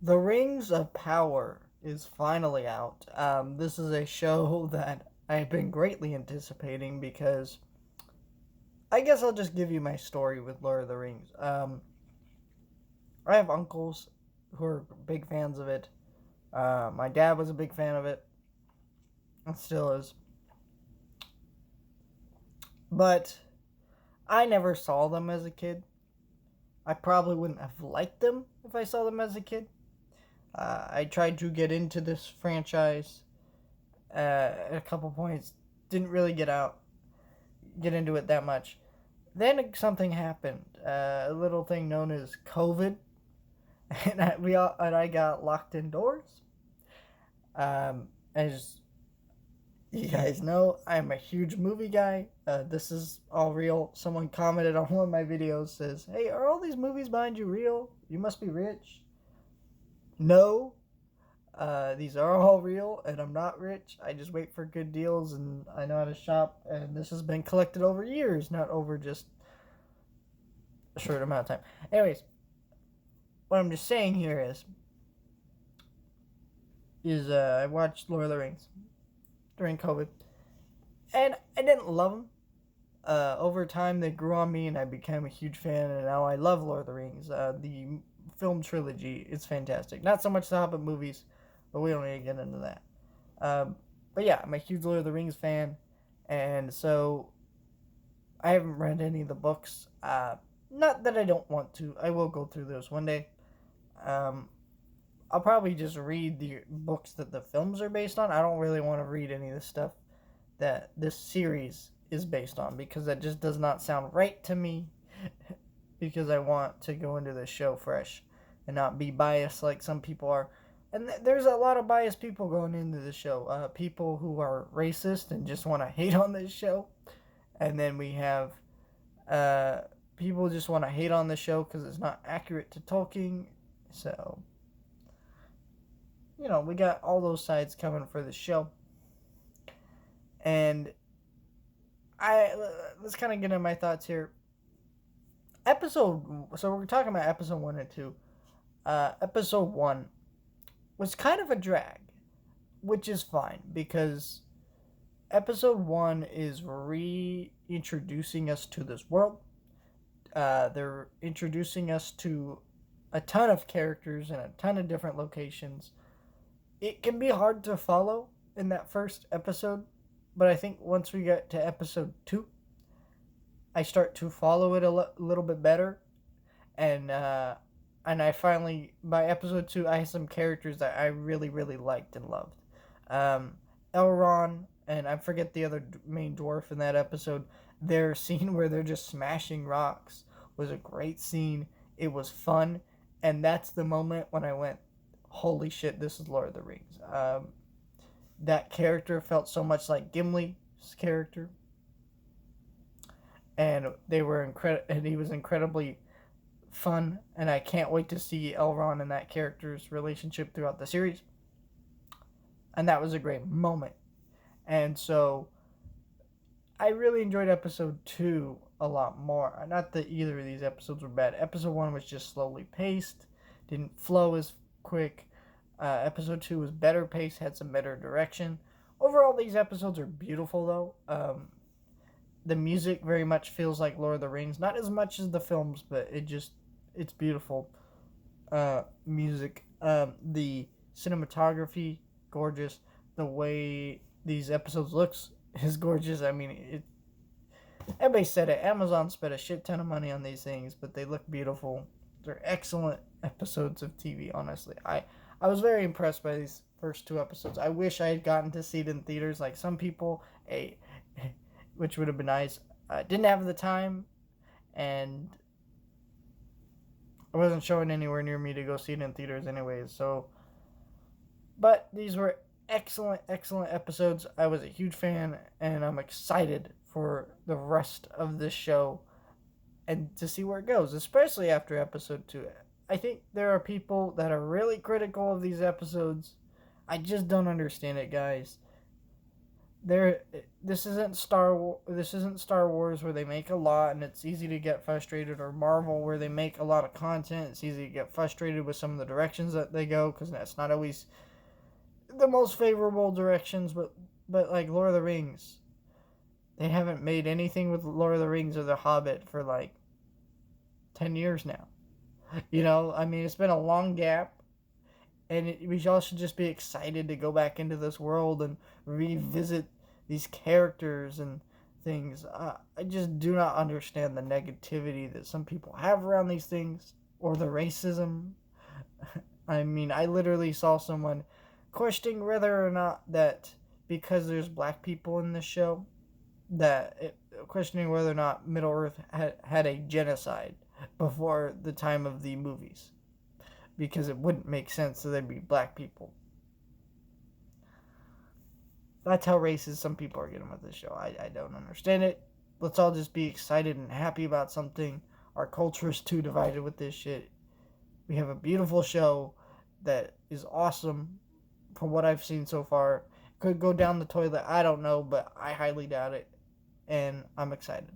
The Rings of Power is finally out. This is a show that I've been greatly anticipating because I guess I'll just give you my story with Lord of the Rings. I have uncles who are big fans of it. My dad was a big fan of it, and still is. But I never saw them as a kid. I probably wouldn't have liked them if I saw them as a kid. I tried to get into this franchise at a couple points. Didn't really get into it that much. Then something happened. A little thing known as COVID, and I got locked indoors. As you guys know, I'm a huge movie guy. This is all real. Someone commented on one of my videos says, "Hey, are all these movies behind you real? You must be rich." No, these are all real, and I'm not rich. I just wait for good deals, and I know how to shop. And this has been collected over years, not over just a short amount of time. Anyways, what I'm just saying here is I watched Lord of the Rings during COVID, and I didn't love them. Over time, they grew on me, and I became a huge fan, and now I love Lord of the Rings. The film trilogy is fantastic. Not so much the Hobbit movies, but we don't need to get into that. Um, but yeah, I'm a huge Lord of the Rings fan, and so I haven't read any of the books. Not that I don't want to. I will go through those one day. Um, I'll probably just read the books that the films are based on. I don't really want to read any of the stuff that this series is based on because that just does not sound right to me. Because I want to go into the show fresh and not be biased like some people are. And there's a lot of biased people going into the show. People who are racist and just want to hate on this show. And then we have uh, people just want to hate on the show because it's not accurate to Tolkien. So, we got all those sides coming for the show. And let's kind of get into my thoughts here. So we're talking about episode 1 and 2. Episode 1 was kind of a drag, which is fine because episode 1 is reintroducing us to this world. They're introducing us to a ton of characters in a ton of different locations. It can be hard to follow in that first episode, but I think once we get to episode 2, I start to follow it little bit better, and I finally by episode 2 I had some characters that I really really liked and loved. Elrond and I forget the other main dwarf in that episode. Their scene where they're just smashing rocks was a great scene. It was fun, and that's the moment when I went, "Holy shit, this is Lord of the Rings." That character felt so much like Gimli's character, and and he was incredibly fun, and I can't wait to see Elrond and that character's relationship throughout the series. And that was a great moment. And so I really enjoyed episode 2 a lot more. Not that either of these episodes were bad. Episode 1 was just slowly paced, didn't flow as quick. Episode 2 was better paced, had some better direction. Overall, these episodes are beautiful, though. The music very much feels like Lord of the Rings. Not as much as the films, but it's beautiful music. The cinematography, gorgeous. The way these episodes looks is gorgeous. I mean, everybody said it. Amazon spent a shit ton of money on these things, but they look beautiful. They're excellent episodes of TV. Honestly, I was very impressed by these first 2 episodes. I wish I had gotten to see it in theaters like some people. Which would have been nice. I didn't have the time, and I wasn't showing anywhere near me to go see it in theaters, anyways. So, but these were excellent, excellent episodes. I was a huge fan, and I'm excited for the rest of this show and to see where it goes, especially after episode 2. I think there are people that are really critical of these episodes. I just don't understand it, guys. there this isn't Star Wars where they make a lot and it's easy to get frustrated, or Marvel where they make a lot of content, it's easy to get frustrated with some of the directions that they go, because that's not always the most favorable directions. But like Lord of the Rings, they haven't made anything with Lord of the Rings or The Hobbit for like 10 years now. I mean, it's been a long gap, and we all should just be excited to go back into this world and revisit these characters and things. I just do not understand the negativity that some people have around these things, or the racism. I mean, I literally saw someone questioning whether or not that, because there's black people in this show, questioning whether or not Middle Earth had a genocide before the time of the movies, because it wouldn't make sense that there'd be black people. That's how racist some people are getting with this show. I don't understand it. Let's all just be excited and happy about something. Our culture is too divided with this shit. We have a beautiful show that is awesome from what I've seen so far. Could go down the toilet, I don't know, but I highly doubt it. And I'm excited.